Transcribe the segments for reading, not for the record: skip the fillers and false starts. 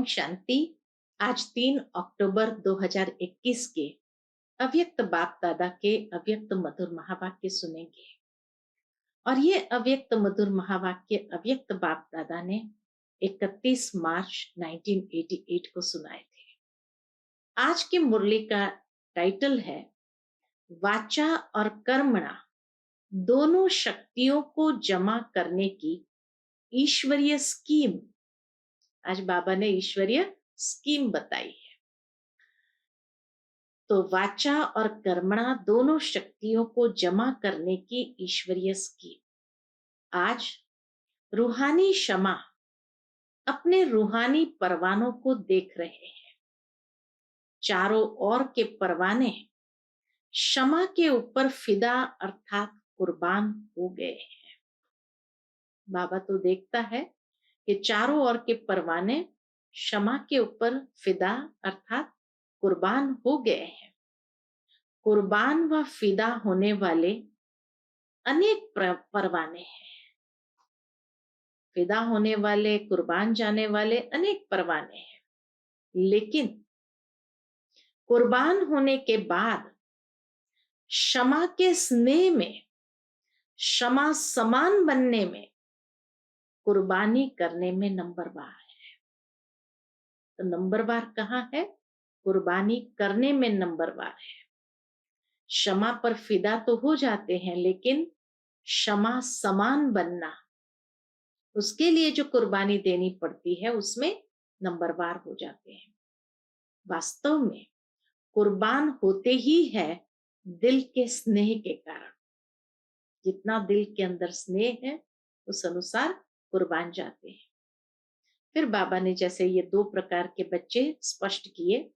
ओम शांति। आज 3 अक्टूबर 2021 के अव्यक्त बाप दादा के अव्यक्त मधुर महावाक्य सुनेंगे। और ये अव्यक्त मधुर महावाक्य अव्यक्त बाप दादा ने 31 मार्च 1988 को सुनाए थे। आज की मुरली का टाइटल है वाचा और कर्मणा दोनों शक्तियों को जमा करने की ईश्वरीय स्कीम। आज बाबा ने ईश्वरीय स्कीम बताई है। तो वाचा और कर्मणा दोनों शक्तियों को जमा करने की ईश्वरीय स्कीम। आज रूहानी क्षमा अपने रूहानी परवानों को देख रहे हैं। चारों ओर के परवाने क्षमा के ऊपर फिदा अर्थात कुर्बान हो गए हैं। बाबा तो देखता है कि चारों ओर के परवाने क्षमा के ऊपर फिदा अर्थात कुर्बान हो गए हैं। कुर्बान व फिदा होने वाले अनेक परवाने हैं। फिदा होने वाले, कुर्बान जाने वाले अनेक परवाने हैं, लेकिन कुर्बान होने के बाद क्षमा के स्नेह में, क्षमा समान बनने में, कुर्बानी करने में नंबरवार है। तो नंबरवार कहाँ है? कुर्बानी करने में नंबरवार है। क्षमा पर फिदा तो हो जाते हैं, लेकिन क्षमा समान बनना, उसके लिए जो कुर्बानी देनी पड़ती है उसमें नंबरवार हो जाते हैं। वास्तव में कुर्बान होते ही है दिल के स्नेह के कारण। जितना दिल के अंदर स्नेह है उस अनुसार कुर्बान जाते हैं। फिर बाबा ने जैसे ये दो प्रकार के बच्चे स्पष्ट किए,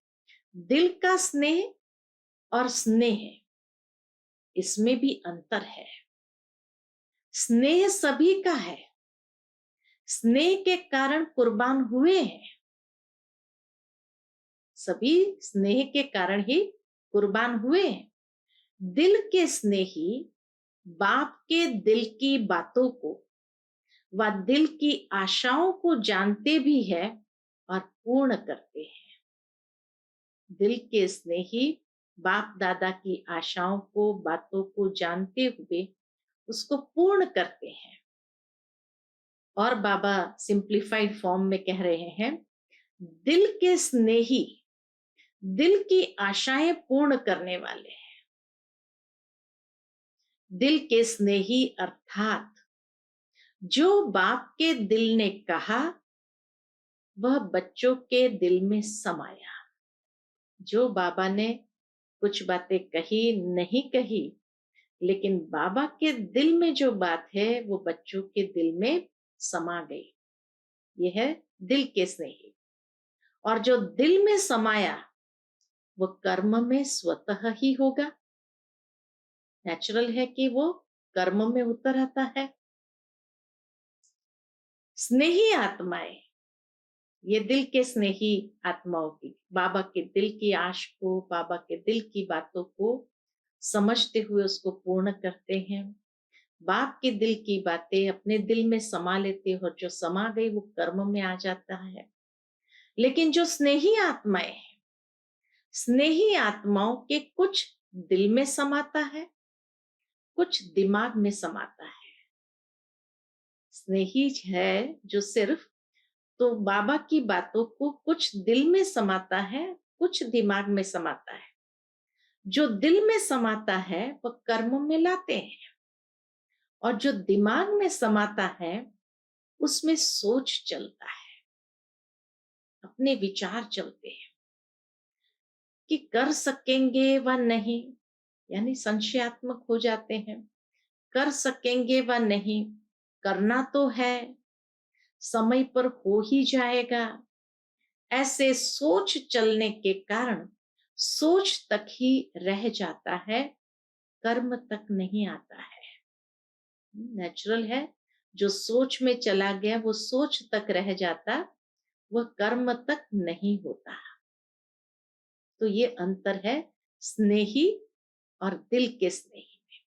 दिल का स्नेह और स्नेह, इसमें भी अंतर है। स्नेह सभी का है, स्नेह के कारण कुर्बान हुए हैं। सभी स्नेह के कारण ही कुर्बान हुए हैं। दिल के स्नेही बाप के दिल की बातों को व दिल की आशाओं को जानते भी है और पूर्ण करते हैं। दिल के स्नेही बाप दादा की आशाओं को, बातों को जानते हुए उसको पूर्ण करते हैं। और बाबा सिंप्लीफाइड फॉर्म में कह रहे हैं, दिल के स्नेही दिल की आशाएं पूर्ण करने वाले हैं। दिल के स्नेही अर्थात जो बाप के दिल ने कहा वह बच्चों के दिल में समाया। जो बाबा ने कुछ बातें कही नहीं कही, लेकिन बाबा के दिल में जो बात है वो बच्चों के दिल में समा गई। यह है दिल के स्नेही। और जो दिल में समाया वो कर्म में स्वतः ही होगा। नेचुरल है कि वो कर्म में उतर आता है। स्नेही आत्माएं, ये दिल के स्नेही आत्माओं की, बाबा के दिल की आश को, बाबा के दिल की बातों को समझते हुए उसको पूर्ण करते हैं। बाप के दिल की बातें अपने दिल में समा लेते हो, जो समा गई वो कर्म में आ जाता है। लेकिन जो स्नेही आत्माएं हैं, स्नेही आत्माओं के कुछ दिल में समाता है, कुछ दिमाग में समाता है। स्नेही है जो सिर्फ, तो बाबा की बातों को कुछ दिल में समाता है, कुछ दिमाग में समाता है। जो दिल में समाता है वह कर्म में लाते हैं, और जो दिमाग में समाता है उसमें सोच चलता है, अपने विचार चलते हैं कि कर सकेंगे व नहीं, यानी संशयात्मक हो जाते हैं। कर सकेंगे व नहीं, करना तो है, समय पर हो ही जाएगा। ऐसे सोच चलने के कारण सोच तक ही रह जाता है, कर्म तक नहीं आता है। नेचुरल है, जो सोच में चला गया वो सोच तक रह जाता, वह कर्म तक नहीं होता। तो ये अंतर है स्नेही और दिल के स्नेही में।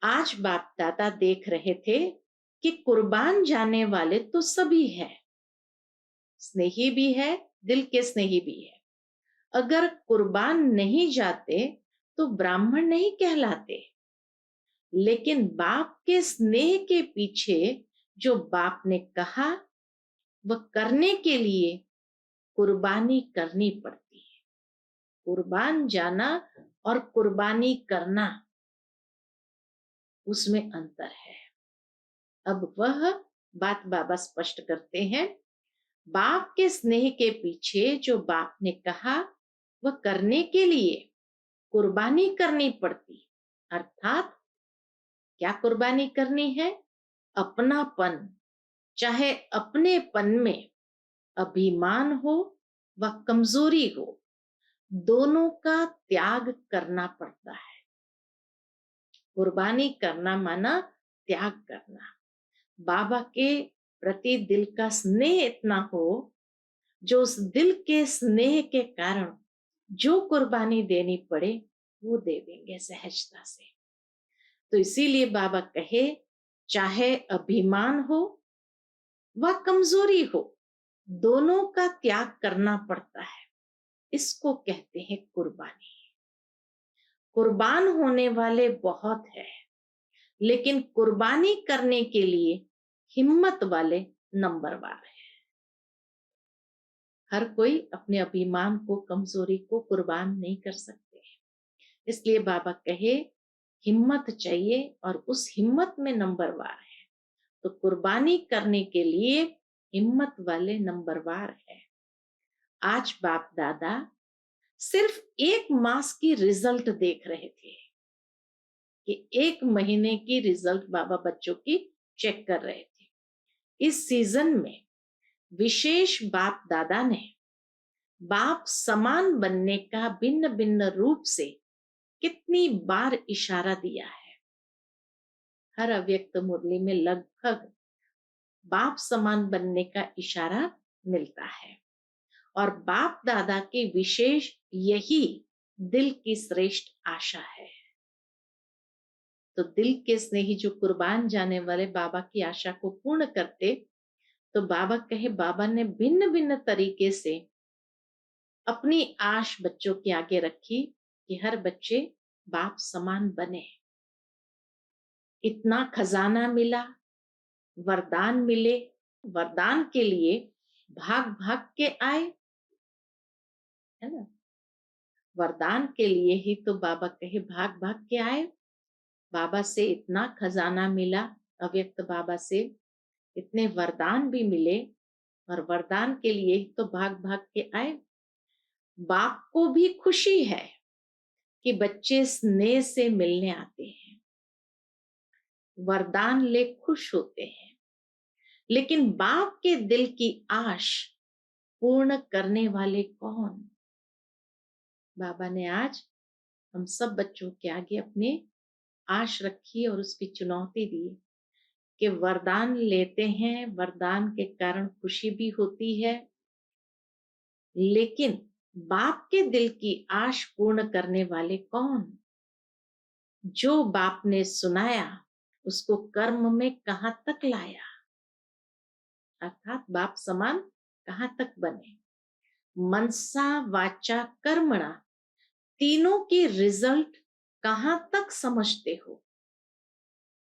आज बाप दादा देख रहे थे कि कुर्बान जाने वाले तो सभी है, स्नेही भी है, दिल के स्नेही भी है। अगर कुर्बान नहीं जाते तो ब्राह्मण नहीं कहलाते। लेकिन बाप के स्नेह के पीछे जो बाप ने कहा वह करने के लिए कुर्बानी करनी पड़ती है। कुर्बान जाना और कुर्बानी करना, उसमें अंतर है। अब वह बात बाबा स्पष्ट करते हैं। बाप के स्नेह के पीछे जो बाप ने कहा वह करने के लिए कुर्बानी करनी पड़ती। अर्थात क्या कुर्बानी करनी है? अपनापन, चाहे अपनेपन में अभिमान हो व कमजोरी हो, दोनों का त्याग करना पड़ता है। कुर्बानी करना माना त्याग करना। बाबा के प्रति दिल का स्नेह इतना हो, जो उस दिल के स्नेह के कारण जो कुर्बानी देनी पड़े वो दे देंगे सहजता से। तो इसीलिए बाबा कहे, चाहे अभिमान हो व कमजोरी हो, दोनों का त्याग करना पड़ता है। इसको कहते हैं कुर्बानी। कुर्बान होने वाले बहुत है, लेकिन कुर्बानी करने के लिए हिम्मत वाले नंबरवार है। हर कोई अपने अभिमान को, कमजोरी को कुर्बान नहीं कर सकते। इसलिए बाबा कहे हिम्मत चाहिए, और उस हिम्मत में नंबरवार है। तो कुर्बानी करने के लिए हिम्मत वाले नंबरवार है। आज बाप दादा सिर्फ 1 मास की रिजल्ट देख रहे थे कि 1 महीने की रिजल्ट बाबा बच्चों की चेक कर रहे थे। इस सीजन में विशेष बाप दादा ने बाप समान बनने का भिन्न भिन्न रूप से कितनी बार इशारा दिया है। हर अव्यक्त मुरली में लगभग बाप समान बनने का इशारा मिलता है। और बाप दादा की विशेष यही दिल की श्रेष्ठ आशा है। तो दिल के स्नेही जो कुर्बान जाने वाले बाबा की आशा को पूर्ण करते, तो बाबा कहे बाबा ने भिन्न भिन्न तरीके से अपनी आश बच्चों के आगे रखी कि हर बच्चे बाप समान बने। इतना खजाना मिला, वरदान मिले, वरदान के लिए भाग भाग के आए, है ना। वरदान के लिए ही तो बाबा कहे भाग भाग के आए। बाबा से इतना खजाना मिला, अव्यक्त बाबा से इतने वरदान भी मिले, और वरदान के लिए ही तो भाग भाग के आए। बाप को भी खुशी है कि बच्चे स्नेह से मिलने आते हैं, वरदान ले खुश होते हैं। लेकिन बाप के दिल की आश पूर्ण करने वाले कौन? बाबा ने आज हम सब बच्चों के आगे अपने आश रखी और उसकी चुनौती दी कि वरदान लेते हैं, वरदान के कारण खुशी भी होती है, लेकिन बाप के दिल की आश पूर्ण करने वाले कौन? जो बाप ने सुनाया उसको कर्म में कहां तक लाया, अर्थात बाप समान कहां तक बने। मनसा वाचा कर्मणा, तीनों की रिजल्ट कहां तक समझते हो?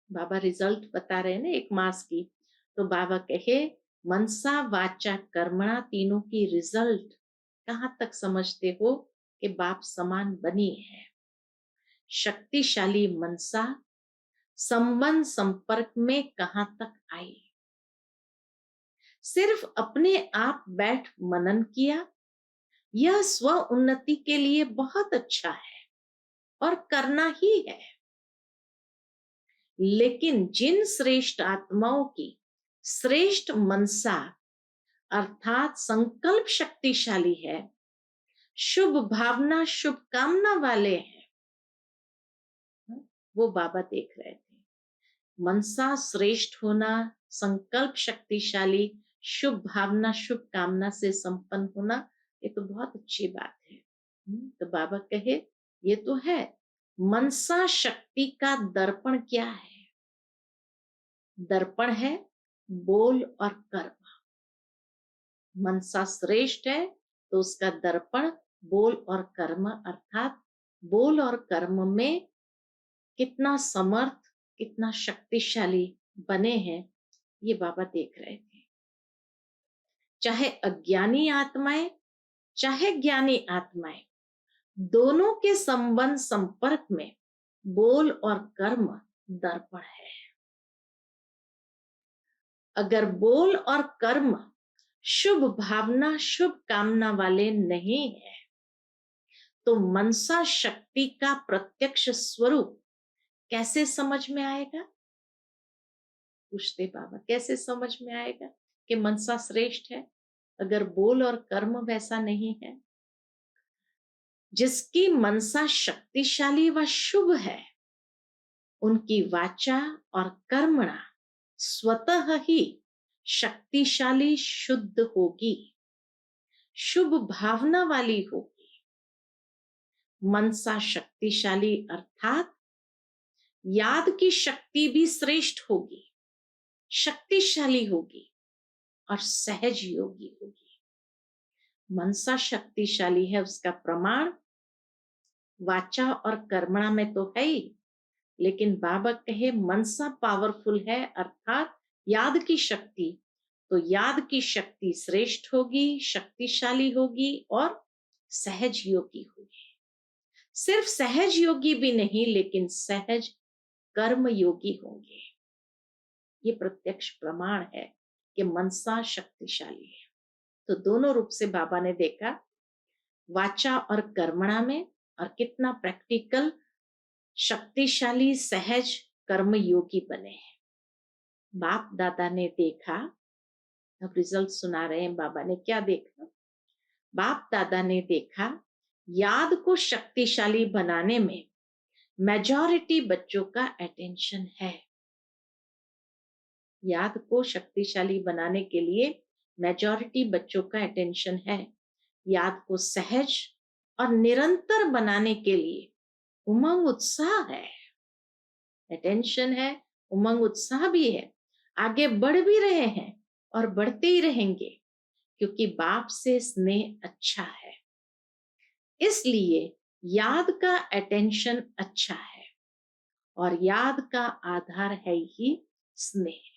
बाबा रिजल्ट बता रहे हैं ना 1 मास की। तो बाबा कहे मनसा वाचा कर्मणा, तीनों की रिजल्ट कहां तक समझते हो कि बाप समान बनी है। शक्तिशाली मनसा संबंध संपर्क में कहां तक आई? सिर्फ अपने आप बैठ मनन किया, यह स्व उन्नति के लिए बहुत अच्छा है और करना ही है। लेकिन जिन श्रेष्ठ आत्माओं की श्रेष्ठ मनसा अर्थात संकल्प शक्तिशाली है, शुभ भावना शुभ कामना वाले हैं, वो बाबा देख रहे थे। मनसा श्रेष्ठ होना, संकल्प शक्तिशाली, शुभ भावना शुभ कामना से संपन्न होना, ये तो बहुत अच्छी बात है। तो बाबा कहे ये तो है। मनसा शक्ति का दर्पण क्या है? दर्पण है बोल और कर्म। मनसा श्रेष्ठ है तो उसका दर्पण बोल और कर्म, अर्थात बोल और कर्म में कितना समर्थ, कितना शक्तिशाली बने हैं, ये बाबा देख रहे थे। चाहे अज्ञानी आत्माएं, चाहे ज्ञानी आत्माएं, दोनों के संबंध संपर्क में बोल और कर्म दर्पण है। अगर बोल और कर्म शुभ भावना, शुभ कामना वाले नहीं है, तो मनसा शक्ति का प्रत्यक्ष स्वरूप कैसे समझ में आएगा? पूछते बाबा, कैसे समझ में आएगा कि मनसा श्रेष्ठ है अगर बोल और कर्म वैसा नहीं है? जिसकी मनसा शक्तिशाली व शुभ है, उनकी वाचा और कर्मणा स्वतः ही शक्तिशाली, शुद्ध होगी, शुभ भावना वाली होगी। मनसा शक्तिशाली अर्थात याद की शक्ति भी श्रेष्ठ होगी, शक्तिशाली होगी और सहज योगी होगी। मनसा शक्तिशाली है, उसका प्रमाण वाचा और कर्मणा में तो है ही, लेकिन बाबा कहे मनसा पावरफुल है अर्थात याद की शक्ति, तो याद की शक्ति श्रेष्ठ होगी, शक्तिशाली होगी और सहज योगी होगी। सिर्फ सहज योगी भी नहीं, लेकिन सहज कर्म योगी होंगे। ये प्रत्यक्ष प्रमाण है कि मनसा शक्तिशाली है। तो दोनों रूप से बाबा ने देखा, वाचा और कर्मणा में, और कितना प्रैक्टिकल, शक्तिशाली, सहज कर्म योगी बने हैं। बाप दादा ने देखा, अब रिजल्ट सुना रहे हैं बाबा ने क्या देखा। बाप दादा ने देखा, याद को शक्तिशाली बनाने में मेजॉरिटी बच्चों का अटेंशन है। याद को शक्तिशाली बनाने के लिए मेजॉरिटी बच्चों का अटेंशन है। याद को सहज और निरंतर बनाने के लिए उमंग उत्साह है, अटेंशन है, उमंग उत्साह भी है। आगे बढ़ भी रहे हैं और बढ़ते ही रहेंगे, क्योंकि बाप से स्नेह अच्छा है। इसलिए याद का अटेंशन अच्छा है, और याद का आधार है ही स्नेह।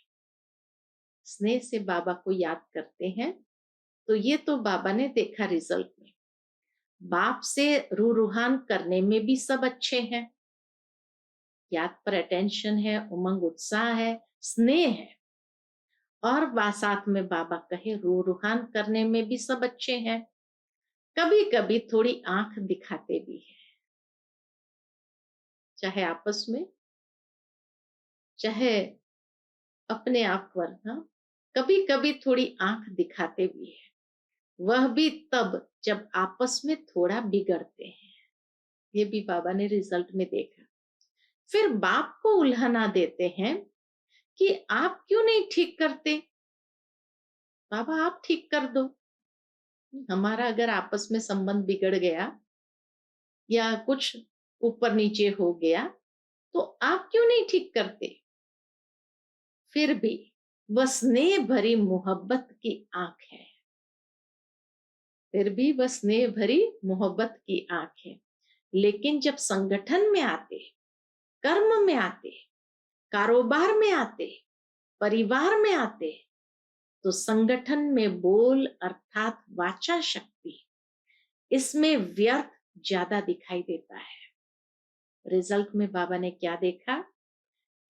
स्नेह से बाबा को याद करते हैं, तो ये तो बाबा ने देखा रिजल्ट में। बाप से रूहान करने में भी सब अच्छे हैं, याद पर अटेंशन है, उमंग उत्साह है, स्नेह है, और साथ में बाबा कहे रूहान करने में भी सब अच्छे हैं। कभी कभी थोड़ी आंख दिखाते भी है, चाहे आपस में, चाहे अपने आप पर। हाँ, कभी कभी थोड़ी आंख दिखाते भी है, वह भी तब जब आपस में थोड़ा बिगड़ते हैं। ये भी बाबा ने रिजल्ट में देखा। फिर बाप को उल्हाना देते हैं कि आप क्यों नहीं ठीक करते, बाबा आप ठीक कर दो। हमारा अगर आपस में संबंध बिगड़ गया या कुछ ऊपर नीचे हो गया, तो आप क्यों नहीं ठीक करते? फिर भी वह स्नेह भरी मोहब्बत की आंख है, फिर भी वह स्नेह भरी मोहब्बत की आंख है। लेकिन जब संगठन में आते, कर्म में आते, कारोबार में आते, परिवार में आते, तो संगठन में बोल अर्थात वाचा शक्ति, इसमें व्यर्थ ज्यादा दिखाई देता है। रिजल्ट में बाबा ने क्या देखा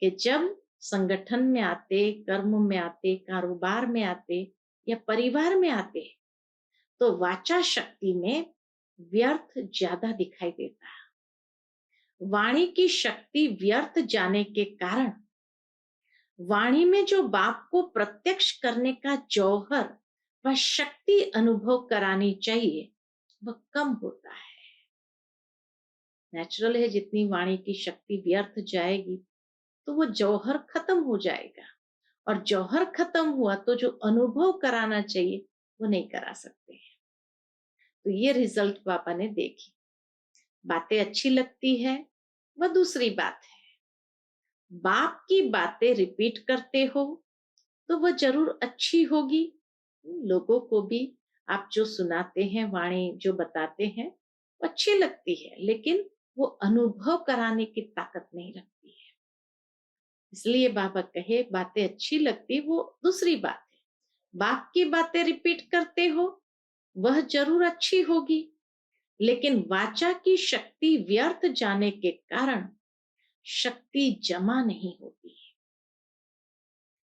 कि जब संगठन में आते, कर्म में आते, कारोबार में आते या परिवार में आते, तो वाचा शक्ति में व्यर्थ ज्यादा दिखाई देता है। वाणी की शक्ति व्यर्थ जाने के कारण वाणी में जो बाप को प्रत्यक्ष करने का जौहर व शक्ति अनुभव करानी चाहिए, वह कम होता है। नेचुरल है, जितनी वाणी की शक्ति व्यर्थ जाएगी तो वो जौहर खत्म हो जाएगा, और जौहर खत्म हुआ तो जो अनुभव कराना चाहिए वो नहीं करा सकते हैं। तो ये रिजल्ट पापा ने देखी। बातें अच्छी लगती है वह दूसरी बात है, बाप की बातें रिपीट करते हो तो वह जरूर अच्छी होगी, लोगों को भी आप जो सुनाते हैं, वाणी जो बताते हैं, वो अच्छी लगती है, लेकिन वो अनुभव कराने की ताकत नहीं रखती है। इसलिए बाबा कहे बातें अच्छी लगती वो दूसरी बात है, बाप की बातें रिपीट करते हो वह जरूर अच्छी होगी, लेकिन वाचा की शक्ति व्यर्थ जाने के कारण शक्ति जमा नहीं होती है।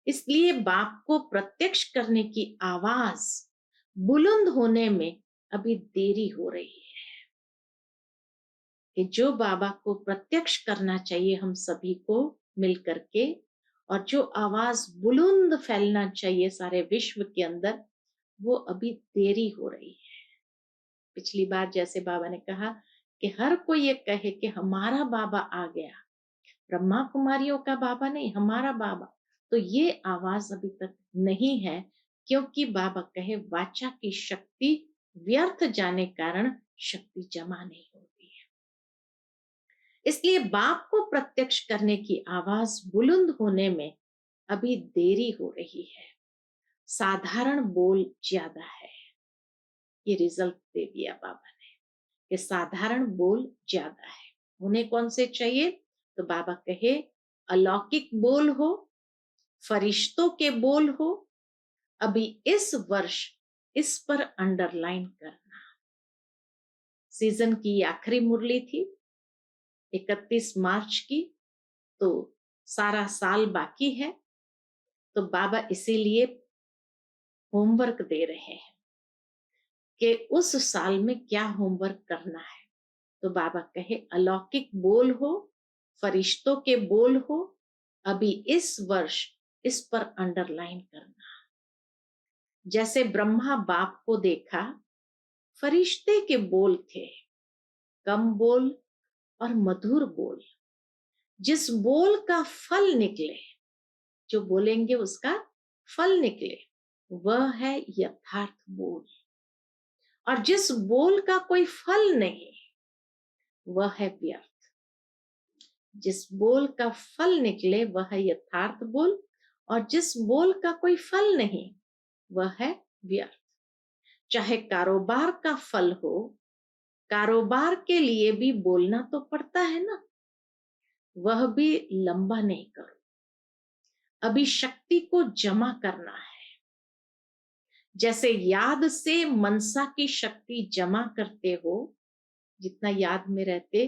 इसलिए बाप को प्रत्यक्ष करने की आवाज बुलंद होने में अभी देरी हो रही है। कि जो बाबा को प्रत्यक्ष करना चाहिए हम सभी को मिल करके, और जो आवाज बुलंद फैलना चाहिए सारे विश्व के अंदर, वो अभी देरी हो रही है। पिछली बार जैसे बाबा ने कहा कि हर कोई ये कहे कि हमारा बाबा आ गया, ब्रह्मा कुमारियों का बाबा नहीं, हमारा बाबा, तो ये आवाज अभी तक नहीं है, क्योंकि बाबा कहे वाचा की शक्ति व्यर्थ जाने कारण शक्ति जमा नहीं होती है। इसलिए बाप को प्रत्यक्ष करने की आवाज बुलंद होने में अभी देरी हो रही है, साधारण बोल ज्यादा है। ये रिजल्ट दे दिया बाबा ने कि साधारण बोल ज्यादा है। उन्हें कौन से चाहिए? तो बाबा कहे अलौकिक बोल हो, फरिश्तों के बोल हो। अभी इस वर्ष इस पर अंडरलाइन करना। सीजन की आखिरी मुरली थी 31 मार्च की, तो सारा साल बाकी है, तो बाबा इसीलिए होमवर्क दे रहे हैं कि उस साल में क्या होमवर्क करना है। तो बाबा कहे अलौकिक बोल हो, फरिश्तों के बोल हो, अभी इस वर्ष इस पर अंडरलाइन करना। जैसे ब्रह्मा बाप को देखा, फरिश्ते के बोल थे, कम बोल और मधुर बोल। जिस बोल का फल निकले, जो बोलेंगे उसका फल निकले, वह है यथार्थ बोल। और जिस बोल का कोई फल नहीं, वह है व्यर्थ। जिस बोल का फल निकले वह है यथार्थ बोल, और जिस बोल का कोई फल नहीं वह है व्यर्थ। चाहे कारोबार का फल हो, कारोबार के लिए भी बोलना तो पड़ता है ना, वह भी लंबा नहीं करो। अभी शक्ति को जमा करना है। जैसे याद से मनसा की शक्ति जमा करते हो, जितना याद में रहते,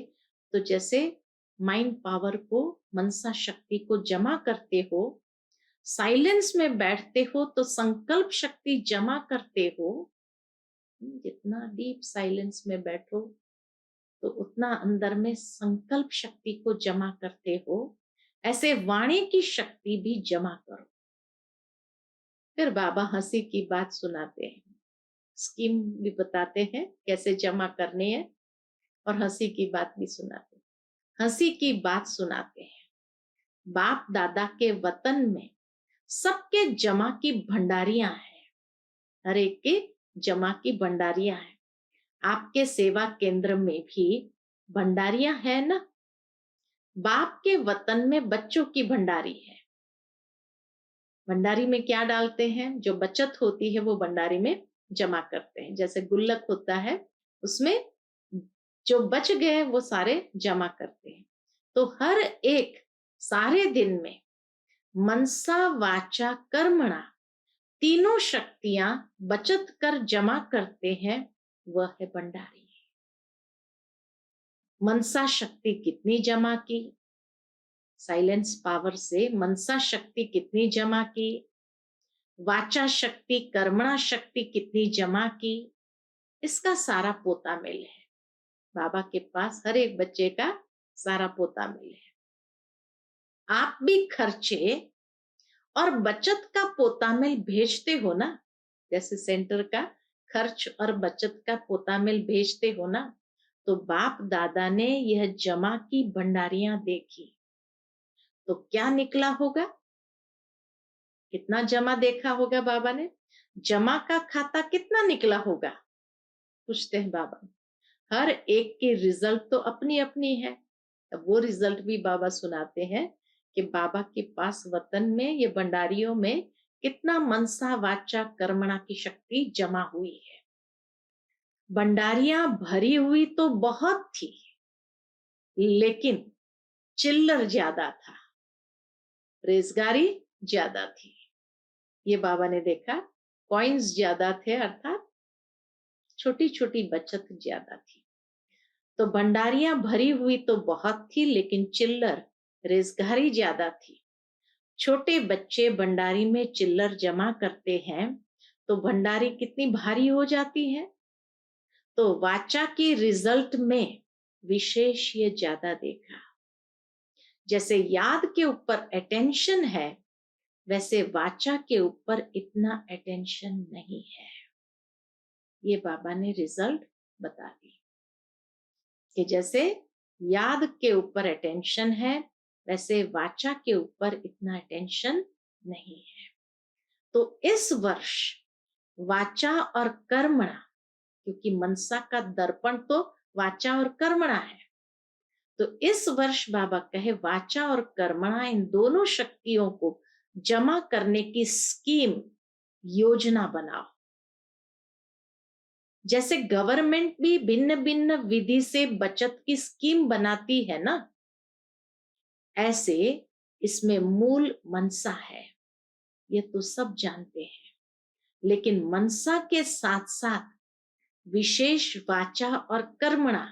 तो जैसे माइंड पावर को, मनसा शक्ति को जमा करते हो, साइलेंस में बैठते हो तो संकल्प शक्ति जमा करते हो। जितना डीप साइलेंस में बैठो तो उतना अंदर में संकल्प शक्ति को जमा करते हो। ऐसे वाणी की शक्ति भी जमा करो। फिर बाबा हंसी की बात सुनाते हैं, स्कीम भी बताते हैं कैसे जमा करने हैं, और हंसी की बात भी सुनाते हैं। हंसी की बात सुनाते हैं, बाप दादा के वतन में सबके जमा की भंडारियां हैं, हर एक के जमा की भंडारियां हैं। आपके सेवा केंद्र में भी भंडारियां है ना। बाप के वतन में बच्चों की भंडारी है। भंडारी में क्या डालते हैं? जो बचत होती है वो भंडारी में जमा करते हैं। जैसे गुल्लक होता है, उसमें जो बच गए वो सारे जमा करते हैं। तो हर एक सारे दिन में मनसा वाचा कर्मणा तीनों शक्तियां बचत कर जमा करते हैं, वह है भंडारी। मनसा शक्ति कितनी जमा की? साइलेंस पावर से मनसा शक्ति कितनी जमा की? वाचा शक्ति, कर्मणा शक्ति कितनी जमा की? इसका सारा पोता मेल है। बाबा के पास हर एक बच्चे का सारा पोता मेल है। आप भी खर्चे और बचत का पोता मेल भेजते हो ना, जैसे सेंटर का खर्च और बचत का पोता मेल भेजते हो ना, तो बाप दादा ने यह जमा की भंडारियां देखी तो क्या निकला होगा? कितना जमा देखा होगा बाबा ने? जमा का खाता कितना निकला होगा? पूछते हैं बाबा। हर एक की रिजल्ट तो अपनी अपनी है। अब वो रिजल्ट भी बाबा सुनाते हैं कि बाबा के पास वतन में ये भंडारियों में कितना मनसा वाचा कर्मणा की शक्ति जमा हुई है। भंडारियां भरी हुई तो बहुत थी, लेकिन चिल्लर ज्यादा था, रेजगारी ज्यादा थी। ये बाबा ने देखा, कॉइन्स ज्यादा थे, अर्थात छोटी छोटी बचत ज्यादा थी। तो भंडारियां भरी हुई तो बहुत थी, लेकिन चिल्लर रेजगारी ज्यादा थी। छोटे बच्चे भंडारी में चिल्लर जमा करते हैं तो भंडारी कितनी भारी हो जाती है। तो वाचा की रिजल्ट में विशेष ये ज्यादा देखा। जैसे याद के ऊपर अटेंशन है, वैसे वाचा के ऊपर इतना अटेंशन नहीं है। ये बाबा ने रिजल्ट बता दी कि जैसे याद के ऊपर अटेंशन है, वैसे वाचा के ऊपर इतना अटेंशन नहीं है। तो इस वर्ष वाचा और कर्मणा, क्योंकि मनसा का दर्पण तो वाचा और कर्मणा है, तो इस वर्ष बाबा कहे वाचा और कर्मणा, इन दोनों शक्तियों को जमा करने की स्कीम, योजना बनाओ। जैसे गवर्नमेंट भी भिन्न भिन्न विधि से बचत की स्कीम बनाती है ना, ऐसे इसमें मूल मनसा है, ये तो सब जानते हैं। लेकिन मनसा के साथ साथ विशेष वाचा और कर्मणा,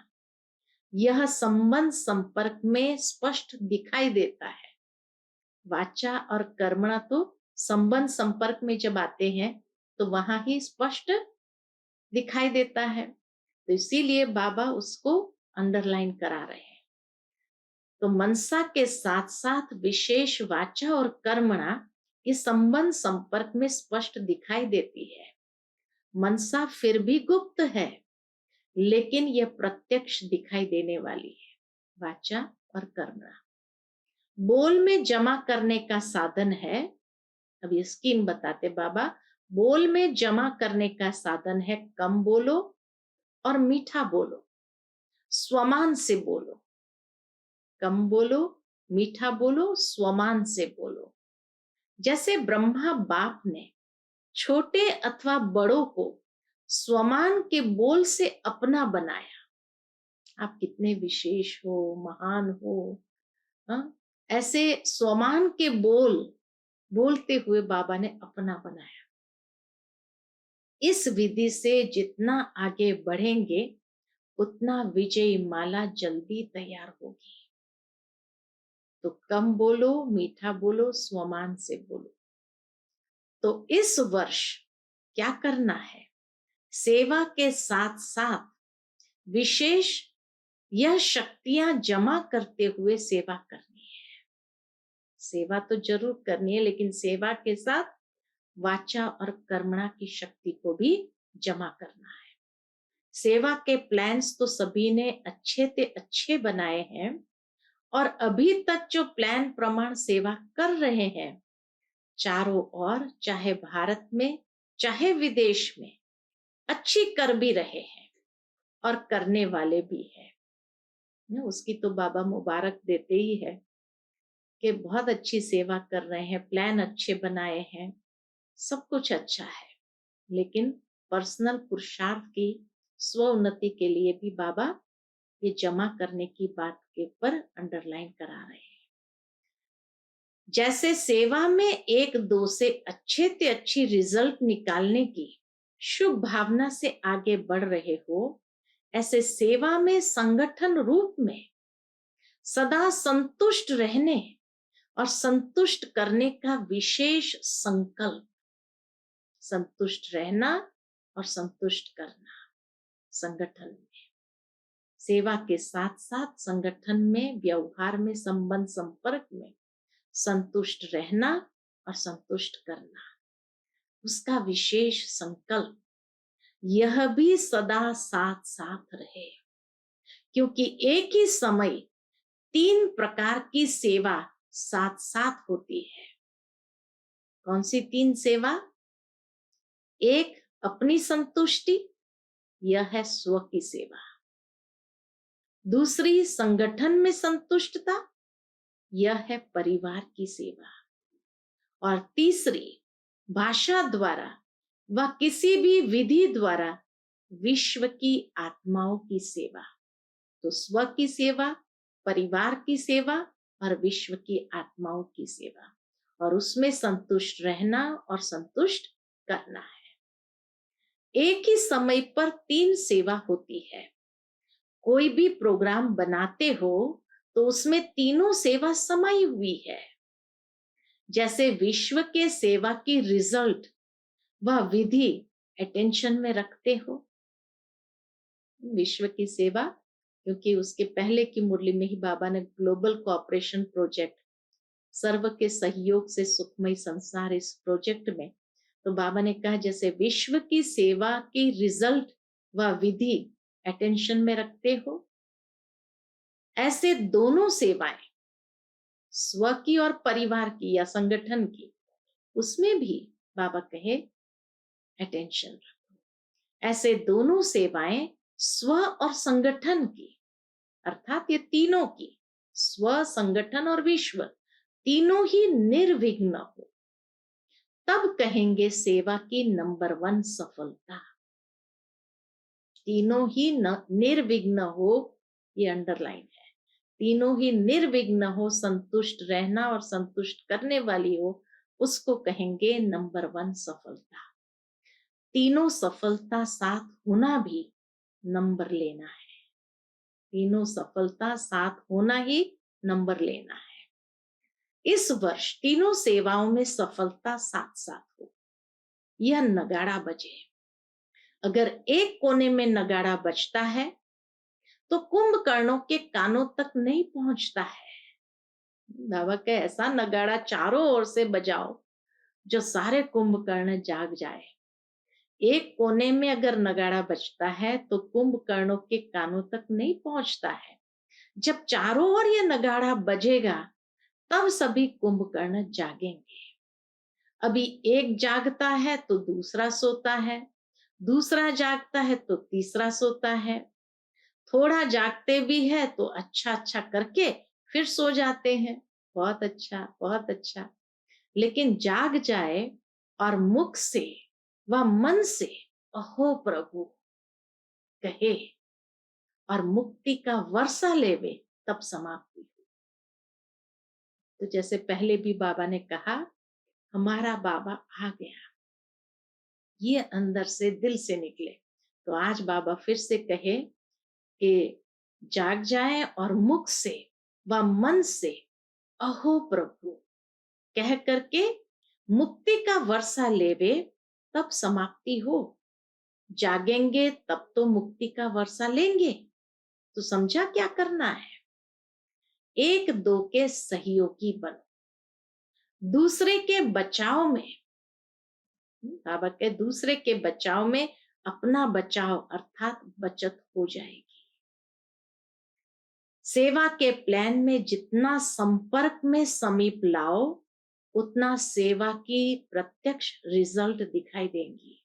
यह संबंध संपर्क में स्पष्ट दिखाई देता है। वाचा और कर्मणा तो संबंध संपर्क में जब आते हैं तो वहां ही स्पष्ट दिखाई देता है, तो इसीलिए बाबा उसको अंडरलाइन करा रहे हैं। तो मनसा के साथ साथ विशेष वाचा और कर्मणा इस संबंध संपर्क में स्पष्ट दिखाई देती है। मनसा फिर भी गुप्त है, लेकिन यह प्रत्यक्ष दिखाई देने वाली है। वाचा और कर्मणा बोल में जमा करने का साधन है। अब ये स्कीम बताते बाबा, बोल में जमा करने का साधन है कम बोलो और मीठा बोलो, स्वमान से बोलो। कम बोलो, मीठा बोलो, स्वमान से बोलो। जैसे ब्रह्मा बाप ने छोटे अथवा बड़ों को स्वमान के बोल से अपना बनाया। आप कितने विशेष हो, महान हो, हाँ? ऐसे स्वमान के बोल बोलते हुए बाबा ने अपना बनाया। इस विधि से जितना आगे बढ़ेंगे उतना विजयी माला जल्दी तैयार होगी। तो कम बोलो, मीठा बोलो, स्वमान से बोलो। तो इस वर्ष क्या करना है? सेवा के साथ साथ विशेष यह शक्तियां जमा करते हुए सेवा करनी है। सेवा तो जरूर करनी है, लेकिन सेवा के साथ वाचा और कर्मणा की शक्ति को भी जमा करना है। सेवा के प्लान्स तो सभी ने अच्छे से अच्छे बनाए हैं, और अभी तक जो प्लान प्रमाण सेवा कर रहे हैं चारों ओर, चाहे भारत में चाहे विदेश में, अच्छी कर भी रहे हैं और करने वाले भी हैं। उसकी तो बाबा मुबारक देते ही है कि बहुत अच्छी सेवा कर रहे हैं, प्लान अच्छे बनाए हैं, सब कुछ अच्छा है। लेकिन पर्सनल पुरुषार्थ की स्व उन्नति के लिए भी बाबा ये जमा करने की बात के ऊपर अंडरलाइन करा रहे हैं। जैसे सेवा में एक दो से अच्छी रिजल्ट निकालने की शुभ भावना से आगे बढ़ रहे हो, ऐसे सेवा में संगठन रूप में सदा संतुष्ट रहने और संतुष्ट करने का विशेष संकल्प, संतुष्ट रहना और संतुष्ट करना संगठन में, सेवा के साथ साथ संगठन में, व्यवहार में, संबंध संपर्क में संतुष्ट रहना और संतुष्ट करना, उसका विशेष संकल्प, यह भी सदा साथ साथ रहे। क्योंकि एक ही समय 3 प्रकार की सेवा साथ साथ होती है। कौन सी 3 सेवा? एक अपनी संतुष्टि, यह है स्व की सेवा। दूसरी संगठन में संतुष्टता, यह है परिवार की सेवा। और तीसरी भाषा द्वारा व किसी भी विधि द्वारा विश्व की आत्माओं की सेवा। तो स्व की सेवा, परिवार की सेवा और विश्व की आत्माओं की सेवा, और उसमें संतुष्ट रहना और संतुष्ट करना है। एक ही समय पर 3 सेवा होती है। कोई भी प्रोग्राम बनाते हो तो उसमें तीनों सेवा समाई हुई है। जैसे विश्व के सेवा की रिजल्ट व विधि अटेंशन में रखते हो, विश्व की सेवा, क्योंकि उसके पहले की मुरली में ही बाबा ने ग्लोबल कोऑपरेशन प्रोजेक्ट, सर्व के सहयोग से सुखमय संसार, इस प्रोजेक्ट में तो बाबा ने कहा जैसे विश्व की सेवा की रिजल्ट व विधि अटेंशन में रखते हो, ऐसे दोनों सेवाएं, स्व की और परिवार की या संगठन की, उसमें भी बाबा कहे अटेंशन रखो। ऐसे दोनों सेवाएं स्व और संगठन की, अर्थात ये तीनों की, स्व, संगठन और विश्व, तीनों ही निर्विघ्न हो, तब कहेंगे सेवा की नंबर 1 सफलता। तीनों ही निर्विघ्न हो, ये अंडरलाइन है। तीनों ही निर्विघ्न हो, संतुष्ट रहना और संतुष्ट करने वाली हो, उसको कहेंगे नंबर 1 सफलता। तीनों सफलता साथ होना भी नंबर लेना है। तीनों सफलता साथ होना ही नंबर लेना है। इस वर्ष तीनों सेवाओं में सफलता साथ साथ हो, यह नगाड़ा बजे। अगर एक कोने में नगाड़ा बजता है तो कुंभकर्णों के कानों तक नहीं पहुंचता है। बाबा के ऐसा नगाड़ा चारों ओर से बजाओ जो सारे कुंभकर्ण जाग जाए। एक कोने में अगर नगाड़ा बजता है तो कुंभकर्णों के कानों तक नहीं पहुंचता है। जब चारों ओर ये नगाड़ा बजेगा तब सभी कुंभकर्ण जागेंगे। अभी एक जागता है तो दूसरा सोता है, दूसरा जागता है तो तीसरा सोता है, थोड़ा जागते भी है तो अच्छा अच्छा करके फिर सो जाते हैं, बहुत अच्छा बहुत अच्छा। लेकिन जाग जाए और मुख से व मन से अहो प्रभु कहे और मुक्ति का वर्षा लेवे, तब समाप्ति हुई। तो जैसे पहले भी बाबा ने कहा, हमारा बाबा आ गया, ये अंदर से दिल से निकले। तो आज बाबा फिर से कहे कि जाग जाए और मुख से व मन से अहो प्रभु कह करके मुक्ति का वर्षा लेवे, तब समाप्ति हो। जागेंगे तब तो मुक्ति का वर्षा लेंगे। तो समझा क्या करना है? एक दो के सहयोगी बनो, दूसरे के बचाव में, बाबा के दूसरे के बचाव में अपना बचाव अर्थात बचत हो जाएगी। सेवा के प्लान में जितना संपर्क में समीप लाओ, उतना सेवा की प्रत्यक्ष रिजल्ट दिखाई देंगी।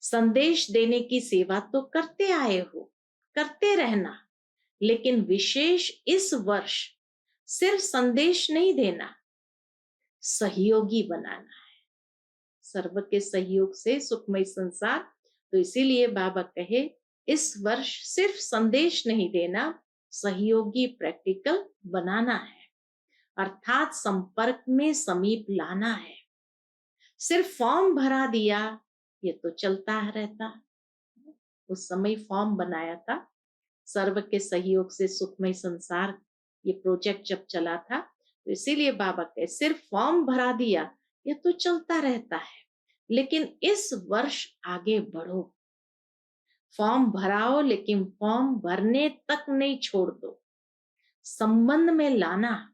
संदेश देने की सेवा तो करते आए हो, करते रहना, लेकिन विशेष इस वर्ष सिर्फ संदेश नहीं देना, सहयोगी बनाना है। सर्व के सहयोग से सुखमय संसार। तो इसीलिए बाबा कहे इस वर्ष सिर्फ संदेश नहीं देना, सहयोगी प्रैक्टिकल बनाना है, अर्थात संपर्क में समीप लाना है। सिर्फ फॉर्म भरा दिया ये तो चलता रहता। उस समय फॉर्म बनाया था सर्व के सहयोग से सुखमय संसार, ये प्रोजेक्ट जब चला था, तो इसीलिए बाबा कहे सिर्फ फॉर्म भरा दिया ये तो चलता रहता है, लेकिन इस वर्ष आगे बढ़ो। फॉर्म भराओ लेकिन फॉर्म भरने तक नहीं छोड़ दो, संबंध में लाना।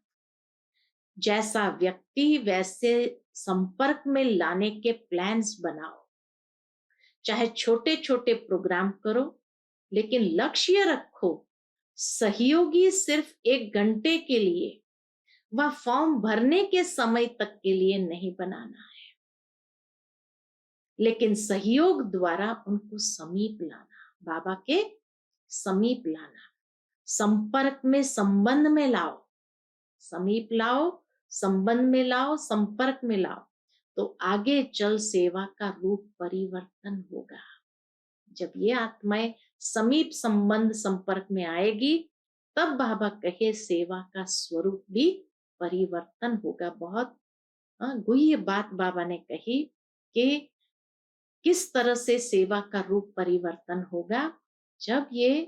जैसा व्यक्ति वैसे संपर्क में लाने के प्लान्स बनाओ। चाहे छोटे छोटे प्रोग्राम करो, लेकिन लक्ष्य रखो सहयोगी सिर्फ 1 घंटे के लिए व फॉर्म भरने के समय तक के लिए नहीं बनाना है, लेकिन सहयोग द्वारा उनको समीप लाना, बाबा के समीप लाना, संपर्क में संबंध में लाओ, समीप लाओ, संबंध में लाओ, संपर्क में लाओ। तो आगे चल सेवा का रूप परिवर्तन होगा। जब ये आत्माएं समीप संबंध संपर्क में आएगी, तब बाबा कहे सेवा का स्वरूप भी परिवर्तन होगा। बहुत गुह्य बात बाबा ने कही कि किस तरह से सेवा का रूप परिवर्तन होगा। जब ये